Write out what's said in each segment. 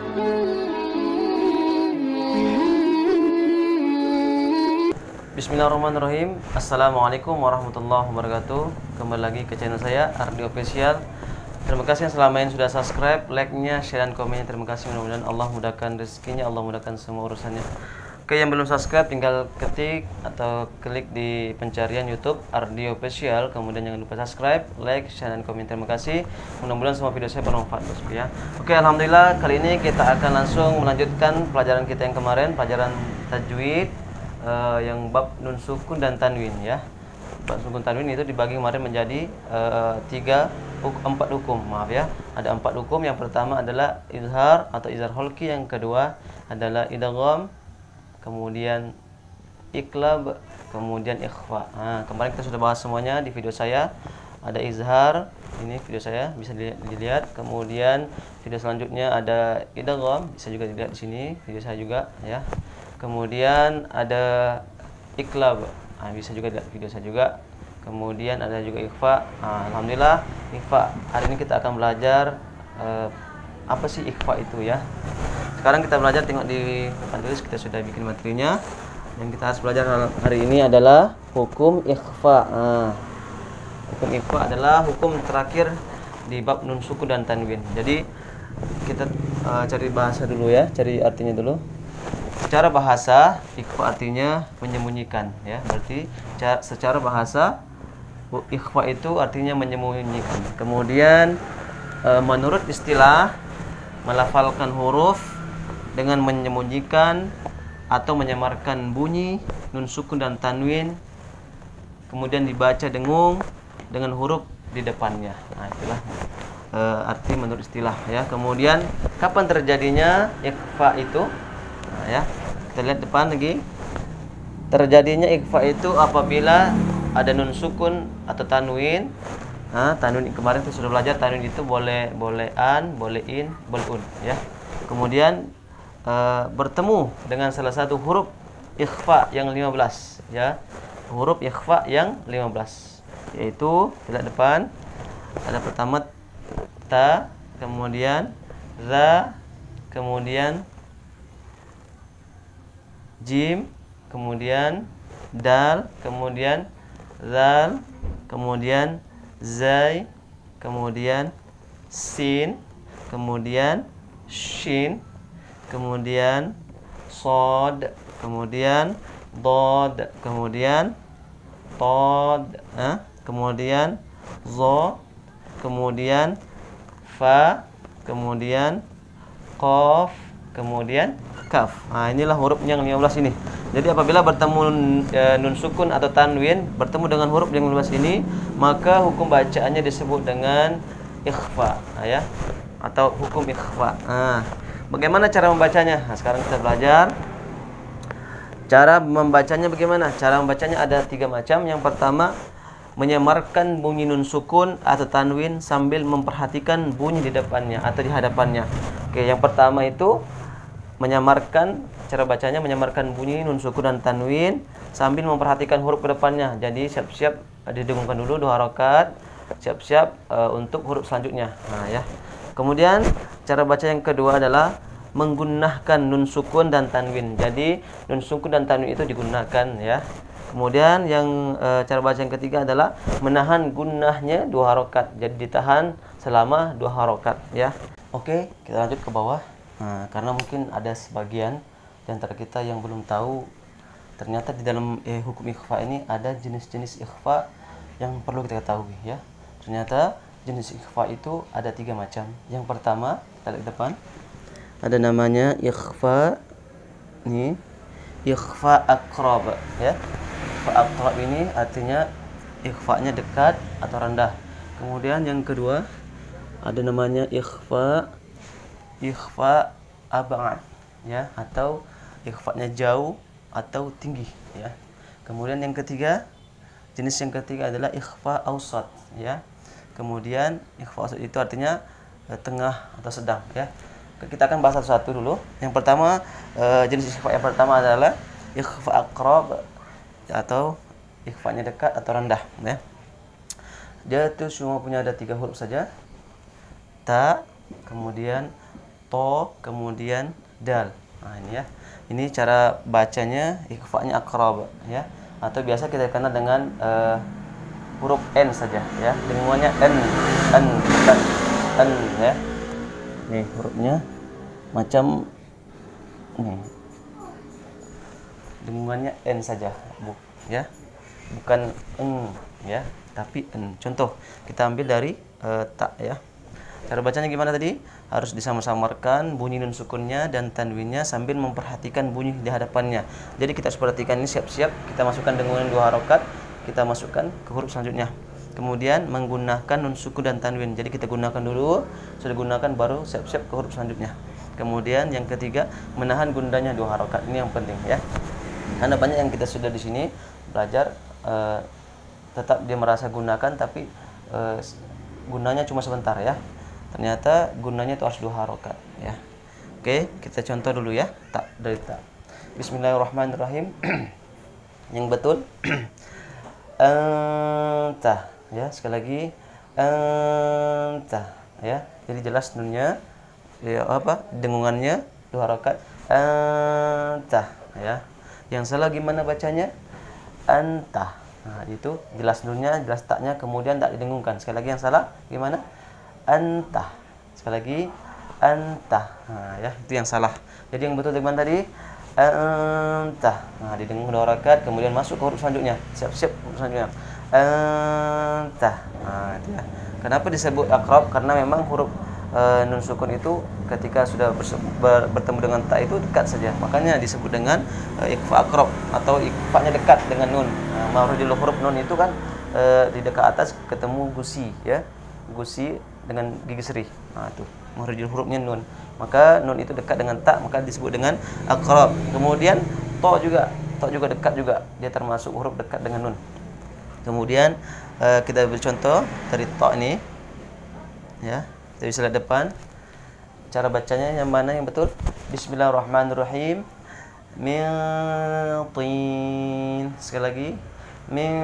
Bismillahirrahmanirrahim. Assalamualaikum warahmatullahi wabarakatuh. Kembali lagi ke channel saya, Ardi Official. Terima kasih yang selama ini sudah subscribe, like-nya, share dan komennya. Terima kasih, mudah-mudahan Allah mudahkan rezekinya, Allah mudahkan semua urusannya. Oke, yang belum subscribe tinggal ketik atau klik di pencarian YouTube Ardi Official, kemudian jangan lupa subscribe, like, share dan komen. Terima kasih. Mudah-mudahan semua video saya bermanfaat ya. Oke, alhamdulillah kali ini kita akan langsung melanjutkan pelajaran kita yang kemarin, pelajaran tajwid. Yang bab nun sukun dan tanwin ya. Bab sukun tanwin itu dibagi kemarin menjadi 4 hukum, maaf ya. Ada 4 hukum. Yang pertama adalah izhar atau izhar holki, yang kedua adalah idgham, kemudian iqlab, kemudian ikhfa. Nah, kemarin kita sudah bahas semuanya di video saya. Ada izhar, ini video saya bisa dilihat. Kemudian video selanjutnya ada idgham, bisa juga dilihat di sini video saya juga ya. Kemudian ada iqlab, bisa juga lihat video saya juga. Kemudian ada juga ikhfa. Alhamdulillah ikhfa. Hari ini kita akan belajar apa sih ikhfa itu ya. Sekarang kita belajar, tengok di papan tulis kita sudah bikin materinya. Yang kita harus belajar hari ini adalah hukum ikhfa. Hukum ikhfa adalah hukum terakhir di bab nun sukun dan tanwin. Jadi kita cari bahasa dulu ya, cari artinya dulu. Secara bahasa, ikhfa artinya menyembunyikan ya. Berarti secara bahasa ikhfa itu artinya menyembunyikan. Kemudian menurut istilah, melafalkan huruf dengan menyembunyikan atau menyamarkan bunyi nun sukun dan tanwin, kemudian dibaca dengung dengan huruf di depannya. Nah, itulah arti menurut istilah ya. Kemudian kapan terjadinya ikhfa itu? Nah, ya, kita lihat depan lagi. Terjadinya ikhfa itu apabila ada nun sukun atau tanwin. Tanwin kemarin kita sudah belajar, tanwin itu boleh an, boleh in, boleh un ya. Kemudian bertemu dengan salah satu huruf ikhfa yang 15 ya. Huruf ikhfa yang 15 yaitu lihat depan. Ada pertama ta, kemudian za, kemudian jim, kemudian dal, kemudian zal, kemudian zai, kemudian sin, kemudian shin, kemudian sod, kemudian dod, kemudian tod, kemudian zo, kemudian fa, kemudian qaf, kemudian kaf. Inilah huruf yang 15 ini. Jadi apabila bertemu nun sukun atau tanwin bertemu dengan huruf yang 15 ini, maka hukum bacaannya disebut dengan ikhfa ya, atau hukum ikhfa. Bagaimana cara membacanya? Sekarang kita belajar cara membacanya bagaimana. Cara membacanya ada 3 macam. Yang pertama, menyamarkan bunyi nun sukun atau tanwin sambil memperhatikan bunyi di depannya atau di hadapannya. Oke, yang pertama itu menyamarkan, cara bacanya menyamarkan bunyi nun sukun dan tanwin sambil memperhatikan huruf ke depannya. Jadi siap-siap didengungkan dulu 2 rakaat, siap-siap untuk huruf selanjutnya. Ya. Kemudian cara baca yang kedua adalah menggunakan nun sukun dan tanwin. Jadi nun sukun dan tanwin itu digunakan ya. Kemudian yang cara baca yang ketiga adalah menahan gunnahnya 2 rakaat. Jadi ditahan selama 2 rakaat ya. Oke, kita lanjut ke bawah. Karena mungkin ada sebagian di antara kita yang belum tahu, ternyata di dalam hukum ikhfa ini ada jenis-jenis ikhfa yang perlu kita ketahui ya. Ternyata jenis ikhfa itu ada 3 macam. Yang pertama, kita lihat depan. Ada namanya ikhfa nih, ikhfa aqrab ya. Ikhfa aqrab ini artinya ikhfa-nya dekat atau rendah. Kemudian yang kedua ada namanya ikhfa ab'ad ya, atau ikhfa-nya jauh atau tinggi ya. Kemudian yang ketiga, jenis yang ketiga adalah ikhfa awsat ya. Kemudian ikhfa awsat itu artinya tengah atau sedang ya. Kita akan bahas satu-satu dulu. Yang pertama, jenis ikhfa yang pertama adalah ikhfa aqrab atau ikhfa-nya dekat atau rendah ya. Dia itu cuma punya ada 3 huruf saja. Ta, kemudian to, kemudian dal. Nah, ini ya. Ini cara bacanya ikhfa-nya aqrab ya. Atau biasa kita kenal dengan huruf n saja ya. Dengungannya n, bukan n ya. Nih hurufnya macam nih. Dengungannya n saja, ya. Bukan ya, tapi n. Contoh, kita ambil dari ta ya. Cara bacanya gimana tadi? Harus disama-samarkan bunyi nun sukunnya dan tanwinnya sambil memperhatikan bunyi di hadapannya. Jadi kita harus perhatikan ini, siap-siap kita masukkan dengungan 2 harokat, kita masukkan ke huruf selanjutnya. Kemudian menggunakan nun sukun dan tanwin. Jadi kita gunakan dulu, sudah gunakan baru siap-siap ke huruf selanjutnya. Kemudian yang ketiga, menahan gundanya 2 harokat. Ini yang penting ya. Karena banyak yang kita sudah di sini belajar tetap dia merasa gunakan, tapi gunanya cuma sebentar ya. Ternyata gunanya itu harus 2 harokat ya. Oke, kita contoh dulu ya. Tak dari tak. Bismillahirrahmanirrahim. Yang betul anta ya, sekali lagi anta ya. Jadi jelas nunnya ya, dengungannya 2 harokat anta ya. Yang salah gimana bacanya? Anta. Nah, itu jelas nunnya, jelas taknya, kemudian tak didengungkan. Sekali lagi yang salah gimana? Anta. Sekali lagi anta. Nah, ya, itu yang salah. Jadi yang betul gimana tadi? Anta. Nah, didengung 2 harakat, kemudian masuk ke huruf selanjutnya. Siap-siap huruf selanjutnya. Anta. Nah, itu ya. Kenapa disebut aqrab? Karena memang huruf nun sukun itu ketika sudah bertemu dengan ta itu dekat saja. Makanya disebut dengan ikhfa aqrab atau ikhfa-nya dekat dengan nun. Makhrajul huruf nun itu kan di dekat atas ketemu gusi ya. Gusi dengan gigi seri. Nah, itu makhrajul hurufnya nun. Maka nun itu dekat dengan ta, maka disebut dengan aqrab. Kemudian to juga dekat juga. Dia termasuk huruf dekat dengan nun. Kemudian kita beri contoh dari to ini. Ya. Kita bisa lihat depan. Cara bacanya yang mana yang betul? Bismillahirrahmanirrahim. Min tin. Sekali lagi. Min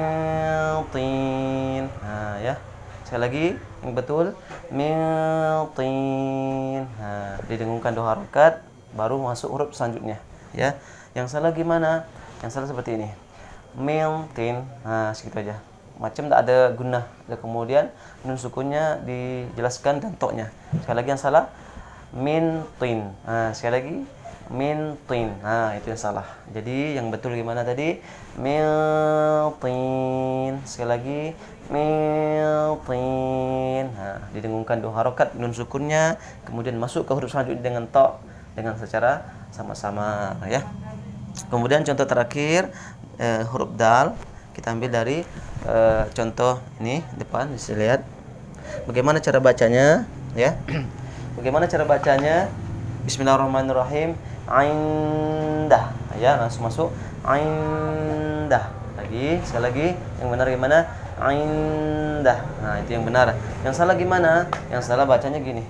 tin. Nah, ya. Sekali lagi yang betul. Min tin. Nah, didengungkan 2 harakat baru masuk huruf selanjutnya, ya. Yang salah gimana? Yang salah seperti ini. Min tin. Nah, segitu aja. Macam tak ada guna. Dan kemudian nun sukunnya dijelaskan dan toknya. Sekali lagi yang salah min tin. Nah, sekali lagi min tin. Nah, itu yang salah. Jadi yang betul gimana tadi? Min tin. Sekali lagi min tin. Nah, didengungkan 2 harokat nun sukunnya, kemudian masuk ke huruf selanjutnya dengan tok dengan secara sama-sama ya. Kemudian contoh terakhir huruf dal. Kita ambil dari contoh ini depan, bisa lihat bagaimana cara bacanya ya. Bagaimana cara bacanya? Bismillahirrahmanirrahim. Aindah ya, langsung masuk aindah. Lagi, sekali lagi yang benar gimana? Aindah. Nah, itu yang benar. Yang salah gimana? Yang salah bacanya gini.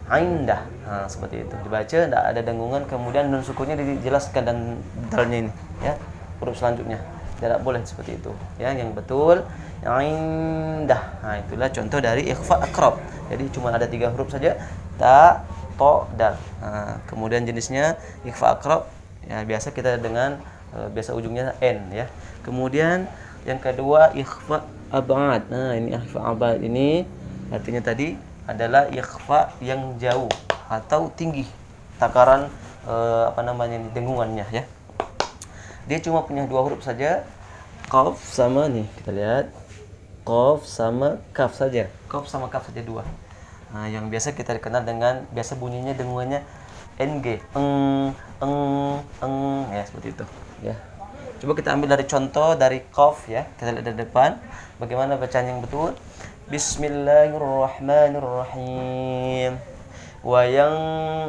Aindah. Nah, seperti itu. Dibaca tidak ada dengungan, kemudian nun sukunnya dijelaskan dan dalnya ini ya. Huruf selanjutnya. Tidak boleh seperti itu ya. Yang betul indah. Nah, itulah contoh dari ikhfa aqrab. Jadi cuma ada 3 huruf saja, ta, to, dal. Nah, kemudian jenisnya ikhfa aqrab ya, biasa kita dengan biasa ujungnya n ya. Kemudian yang kedua ikhfa abad. Nah, ini ikhfa abad ini artinya tadi adalah ikhfa yang jauh atau tinggi takaran dengungannya ya. Dia cuma punya 2 huruf saja, qaf sama nih, kita lihat qaf sama kaf saja. Qaf sama kaf saja 2. Nah, yang biasa kita dikenal dengan biasa bunyinya dengungannya ng, ya seperti itu ya. Coba kita ambil dari contoh dari qaf ya. Kita lihat dari depan bagaimana bacaan yang betul. Bismillahirrahmanirrahim. Wayang.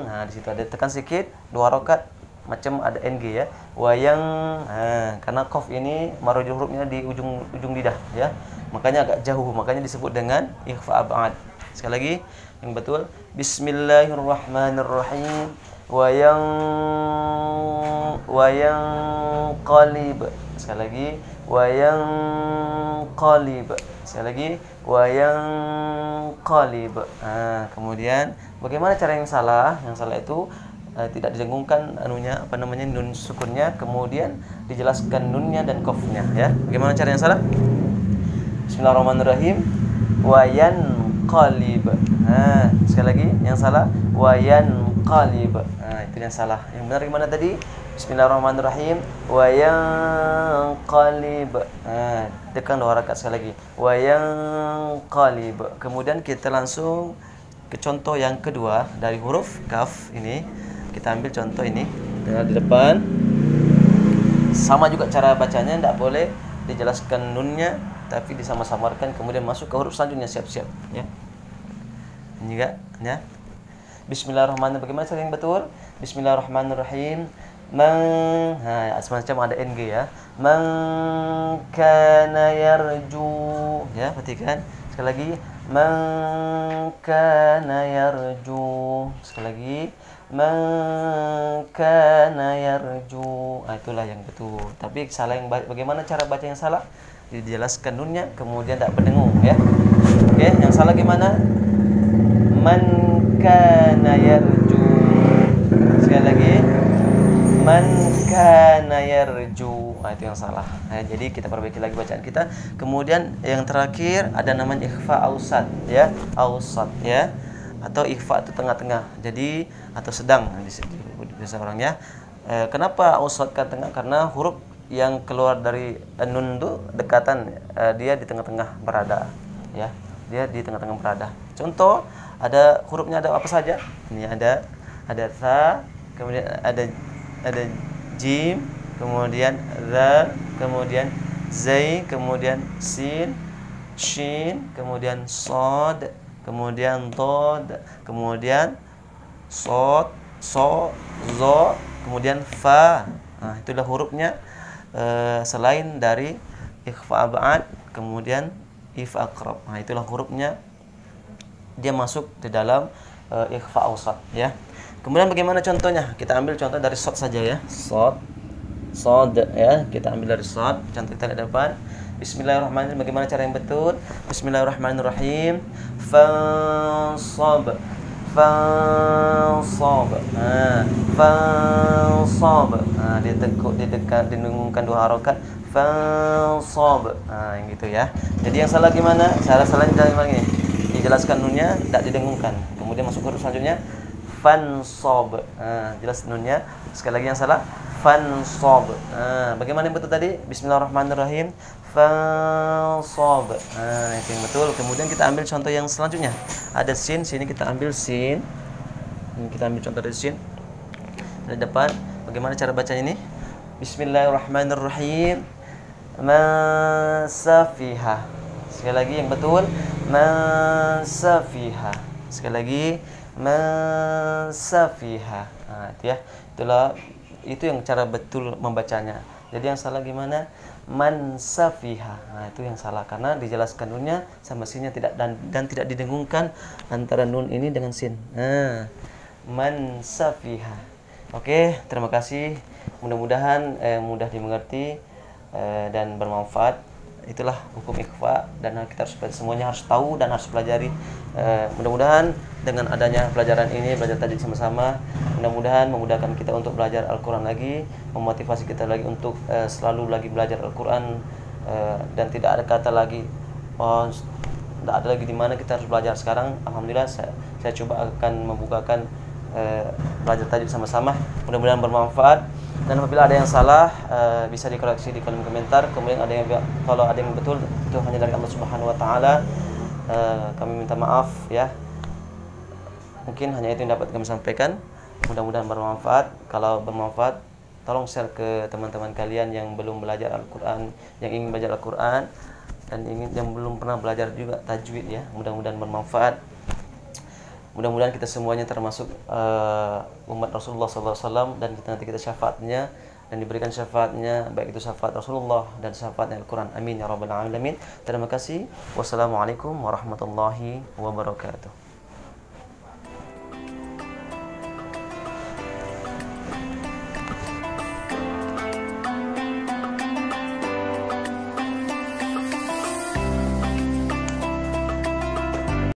Nah, di situ ada tekan sedikit 2 harokat macam ada ng ya. Wayang. Nah, karena qaf ini marujul hurufnya di ujung lidah ya. Makanya agak jauh, makanya disebut dengan ikhfa abad. Sekali lagi yang betul. Bismillahirrahmanirrahim. Wayang qalib. Sekali lagi wayang qalib. Sekali lagi wayang qalib. Nah, kemudian Bagaimana cara yang salah? Yang salah itu tidak didengungkan nun sukunnya, kemudian dijelaskan nunnya dan qafnya ya. Bagaimana cara yang salah? Bismillahirrahmanirrahim. Wayan qalib. Sekali lagi yang salah wayan qalib. Itu yang salah. Yang benar gimana tadi? Bismillahirrahmanirrahim. Wayan qalib. Tekan 2 rakaat sekali lagi. Wayan qalib. Kemudian kita langsung ke contoh yang kedua dari huruf kaf ini. Kita ambil contoh ini di depan. Sama juga cara bacanya, tidak boleh dijelaskan nunnya tapi disama-samarkan kemudian masuk ke huruf selanjutnya. Siap-siap ya. Ini juga ya. Bismillahirrahmanirrahim. Bagaimana cara yang betul? Bismillahirrahmanirrahim. Semacam ada NG ya. Man kana yarju. Ya, perhatikan. Sekali lagi. Man kana yarju. Sekali lagi. Man kana yarju. Itulah yang betul. Tapi salah yang bagaimana cara baca yang salah? Dijelaskan nunnya kemudian tak berdengung ya. Oke, yang salah gimana? Man kana yarju. Sekali lagi. Man kana yarju. Itu yang salah. Jadi kita perbaiki lagi bacaan kita. Kemudian yang terakhir ada namanya ikhfa ausat ya. Ausat ya. Atau ikhfa itu tengah-tengah. Jadi atau sedang biasa orangnya. Kenapa ausat ke tengah? Karena huruf yang keluar dari nun itu dekatan, dia di tengah-tengah berada ya. Dia di tengah-tengah berada. Contoh, ada hurufnya ada apa saja? Ini ada sa, kemudian ada jim, kemudian zal, kemudian zai, kemudian sin, shin, kemudian sod, kemudian dod, kemudian sod, so, zo, kemudian fa. Itulah hurufnya. Selain dari ikhfa ab'ad, kemudian ikhfa aqrab. Itulah hurufnya, dia masuk di dalam ikhfa awsat ya. Kemudian bagaimana contohnya? Kita ambil contoh dari sod saja ya. Sod ya, kita ambil dari sod. Contoh kita di depan. Bismillahirrahmanirrahim. Bagaimana cara yang betul? Bismillahirrahmanirrahim. Fansab. Didengungkan 2 harokat. Fansab. Yang gitu ya. Jadi yang salah gimana? Salahnya dari mana ini? Dijelaskan nunnya, tidak didengungkan. Kemudian masuk huruf selanjutnya. Fansab. Jelas nunnya. Sekali lagi yang salah. Fansab. Bagaimana yang betul tadi? Bismillahirrahmanirrahim. Fansab. Itu yang betul. Kemudian kita ambil contoh yang selanjutnya. Ada sin, sini kita ambil sin. Ini kita ambil contoh dari sin. Dari depan. Bagaimana cara bacanya ini? Bismillahirrahmanirrahim. Masafiha. Sekali lagi yang betul. Masafiha. Sekali lagi. Masafiha. Itu ya. Itu yang cara betul membacanya. Jadi yang salah gimana? Mansafiha. Itu yang salah karena dijelaskan nunnya sama sinnya tidak dan tidak didengungkan antara nun ini dengan sin. Mansafiha. Oke, terima kasih. Mudah-mudahan mudah dimengerti dan bermanfaat. Itulah hukum ikhfa dan kita semuanya harus tahu dan harus pelajari. Mudah-mudahan dengan adanya pelajaran ini, belajar tajwid sama-sama, mudah-mudahan memudahkan kita untuk belajar Al-Quran lagi, memotivasi kita lagi untuk selalu lagi belajar Al-Quran, dan tidak ada kata lagi tidak ada lagi di mana kita harus belajar sekarang. Alhamdulillah saya coba akan membukakan belajar tajwid sama-sama, mudah-mudahan bermanfaat. Dan apabila ada yang salah bisa dikoreksi di kolom komentar. Kemudian kalau ada yang betul itu hanya dari Allah Subhanahu wa taala. Kami minta maaf ya. Mungkin hanya itu yang dapat kami sampaikan. Mudah-mudahan bermanfaat. Kalau bermanfaat, tolong share ke teman-teman kalian yang belum belajar Al-Qur'an, yang ingin belajar Al-Qur'an dan yang belum pernah belajar juga tajwid ya. Mudah-mudahan bermanfaat. Mudah-mudahan kita semuanya termasuk umat Rasulullah SAW dan nanti kita syafaatnya dan diberikan syafaatnya, baik itu syafaat Rasulullah dan syafaatnya Al-Quran. Amin ya rabbal alamin. Terima kasih. Wassalamualaikum warahmatullahi wabarakatuh.